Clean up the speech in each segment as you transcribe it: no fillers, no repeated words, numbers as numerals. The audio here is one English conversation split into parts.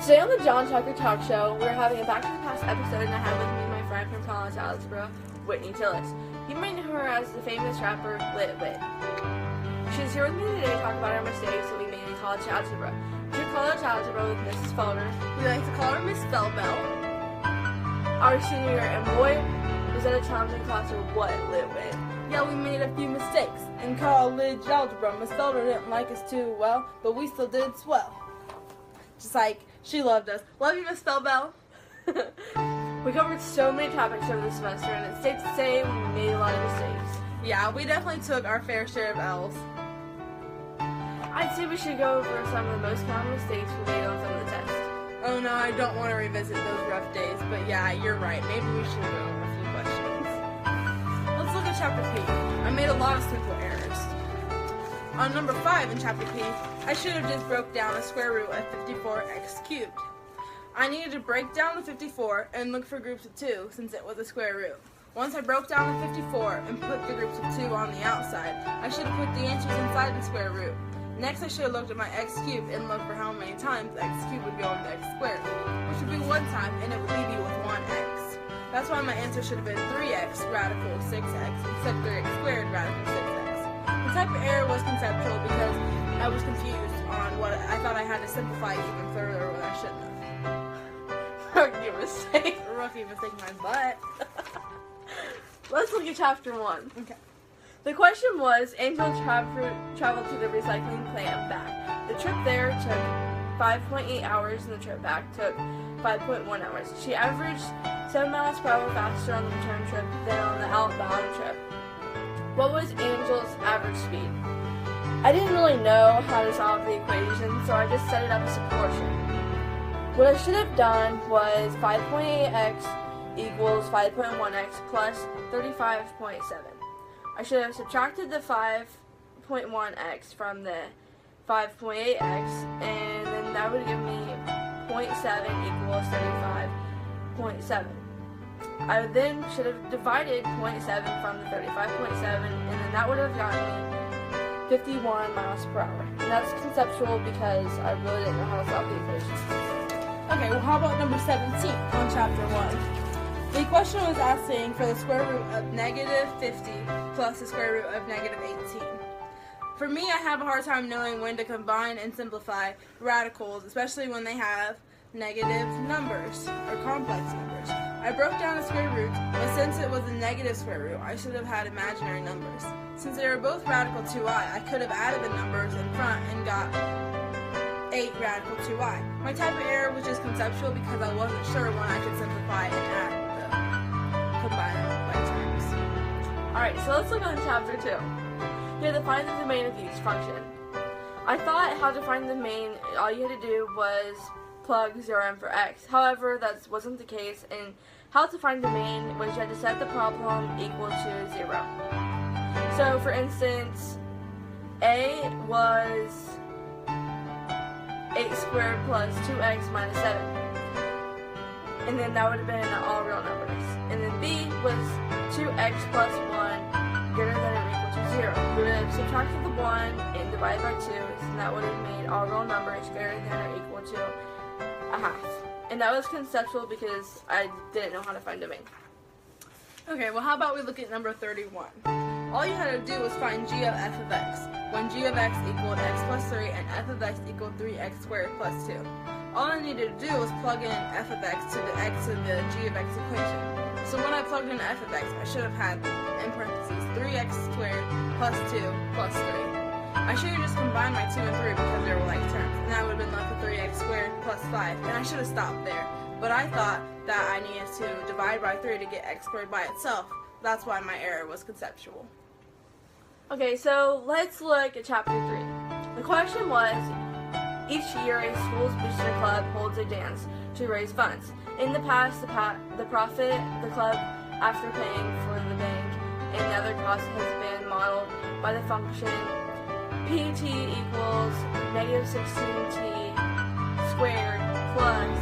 Today on the John Tucker Talk Show, we're having a Back to the Past episode, and I have with me my friend from college algebra, Whitney Tillis. You may know her as the famous rapper Lit Wit. She's here with me today to talk about our mistakes that we made in college algebra. We took college algebra with Mrs. Felder. We like to call her Miss Felbell. Our senior year, and boy, was that a challenging class or what, Lit Wit? Yeah, we made a few mistakes. In college algebra, Miss Felder didn't like us too well, but we still did swell. Just like she loved us. Love you, Miss Felbell. We covered so many topics over the semester, and it's safe to say we made a lot of mistakes. Yeah, we definitely took our fair share of L's. I'd say we should go over some of the most common mistakes we made on some of the tests. Oh no, I don't want to revisit those rough days, but yeah, you're right. Maybe we should go over a few questions. Let's look at chapter P. I made a lot of simple errors. On number 5 in chapter P, I should have just broke down the square root of 54x cubed. I needed to break down the 54 and look for groups of 2 since it was a square root. Once I broke down the 54 and put the groups of 2 on the outside, I should have put the answers inside the square root. Next, I should have looked at my x cubed and looked for how many times x cubed would go into x squared, which would be 1 time, and it would leave you with 1x. That's why my answer should have been 3x radical 6x instead of 3x squared radical 6x. The type of error was conceptual because I was confused on what I thought I had to simplify even further when I shouldn't have. Rookie mistake. Rookie mistake my butt. Let's look at chapter 1. Okay. The question was, Angel traveled to the recycling plant and back. The trip there took 5.8 hours and the trip back took 5.1 hours. She averaged 7 miles per hour faster on the return trip than on the outbound trip. What was Angel's average speed? I didn't really know how to solve the equation, so I just set it up as a proportion. What I should have done was 5.8x equals 5.1x plus 35.7. I should have subtracted the 5.1x from the 5.8x, and then that would give me 0.7 equals 35.7. I then should have divided 0.7 from the 35.7, and then that would have gotten me 51 miles per hour. And that's conceptual because I really didn't know how to solve the equation. Okay, well how about number 17 on chapter 1? The question was asking for the square root of negative 50 plus the square root of negative 18. For me, I have a hard time knowing when to combine and simplify radicals, especially when they have negative numbers or complex numbers. I broke down the square roots, but since it was a negative square root, I should have had imaginary numbers. Since they were both radical 2i, I could have added the numbers in front and got 8 radical 2i. My type of error was just conceptual because I wasn't sure when I could simplify and add the combined like terms. Alright, so let's look at chapter 2. You have to find the domain of each function. I thought how to find the domain, all you had to do was plug 0 in for x. However, that wasn't the case, and how to find the domain was you had to set the problem equal to 0. So, for instance, a was 8 squared plus 2x minus 7. And then that would have been all real numbers. And then b was 2x plus 1 greater than or equal to 0. We would have subtracted the 1 and divided by 2, and that would have made all real numbers greater than or equal to a half. And that was conceptual because I didn't know how to find domain. Okay, well how about we look at number 31. All you had to do was find g of f of x, when g of x equaled x plus 3 and f of x equaled 3x squared plus 2. All I needed to do was plug in f of x to the x of the g of x equation. So when I plugged in f of x, I should have had, in parentheses, 3x squared plus 2 plus 3. I should have just combined my 2 and 3 because they were like terms, and I would have been left with 3x squared plus 5, and I should have stopped there. But I thought that I needed to divide by 3 to get x squared by itself. That's why my error was conceptual. Okay, so let's look at chapter 3. The question was, each year a school's booster club holds a dance to raise funds. In the past, the profit the club, after paying for the bank and other costs, has been modeled by the function pt equals negative 16t squared plus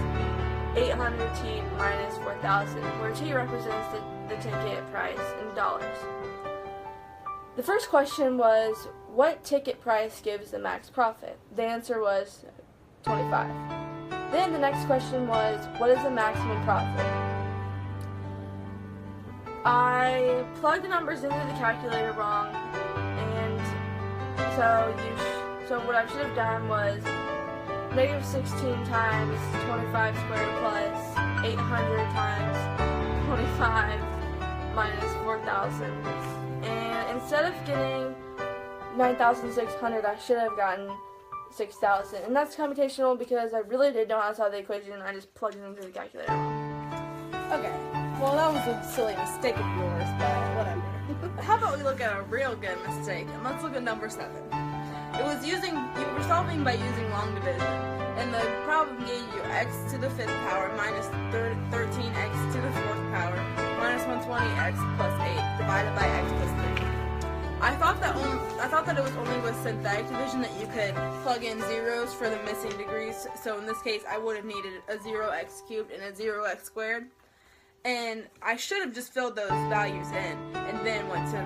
800t minus 4,000, where t represents the ticket price in dollars. The first question was, what ticket price gives the max profit? The answer was 25. Then the next question was, what is the maximum profit? I plugged the numbers into the calculator wrong, and so what I should have done was negative 16 times 25 squared plus 800 times 25 minus 4,000. And instead of getting 9,600, I should have gotten 6,000. And that's computational because I really didn't know how to solve the equation, and I just plugged it into the calculator. Okay, well that was a silly mistake of yours, but whatever. How about we look at a real good mistake, and let's look at number 7. You were solving by using long division, and the problem gave you x to the 5th power minus 13x to the 4th power minus 120x plus 8 divided by x plus 3. I thought that it was only with synthetic division that you could plug in zeros for the missing degrees. So in this case, I would have needed a 0x cubed and a 0x squared. And I should have just filled those values in and then went to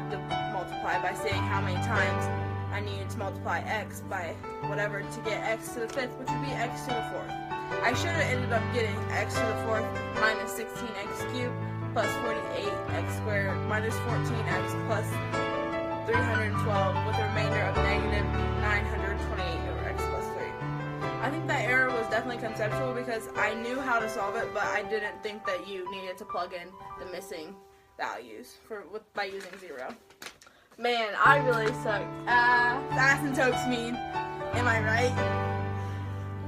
multiply by saying how many times I needed to multiply x by whatever to get x to the 5th, which would be x to the 4th. I should have ended up getting x to the 4th minus 16x cubed plus 48x squared minus 14x plus 312 with a remainder of negative 928 over x plus 3. I think that error was definitely conceptual because I knew how to solve it, but I didn't think that you needed to plug in the missing values by using 0. Man, I really sucked. Asymptotes mean. Am I right?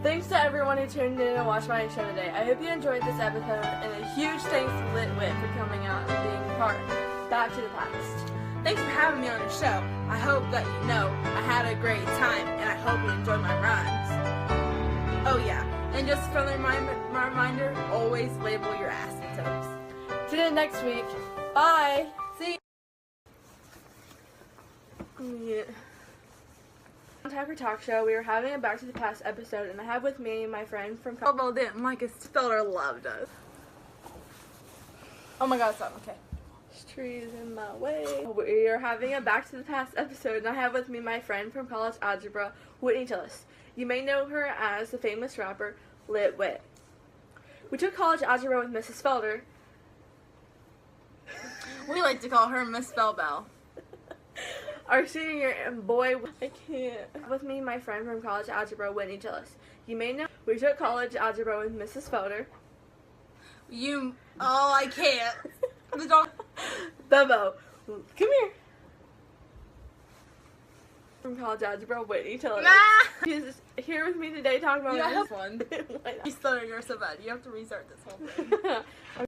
Thanks to everyone who tuned in and watched my show today. I hope you enjoyed this episode, and a huge thanks to Litwit for coming out and being part Back to the Past. Thanks for having me on your show. I hope that you know I had a great time, and I hope you enjoyed my rhymes. Oh yeah, and just a friendly reminder, always label your asymptotes. Tune in next week. Bye! See you. Yeah. On Time for Talk Show, we are having a Back to the Past episode, and I have with me my friend from college. Bobo didn't like us, Spiller loved us. Oh my god, stop, okay. Trees in my way. We are having a Back to the Past episode, and I have with me my friend from college algebra, Whitney Tillis. You may know her as the famous rapper Litwit. We took college algebra with Mrs. Felder. We like to call her Miss Bell. Our senior year, and boy, I can't. With me, my friend from college algebra, Whitney Tillis. You may know we took college algebra with Mrs. Felder. I can't. The dog. Bebo, come here. From college algebra, Whitney Tillis. She's here with me today talking about this one. He's stuttering her so bad. You have to restart this whole thing.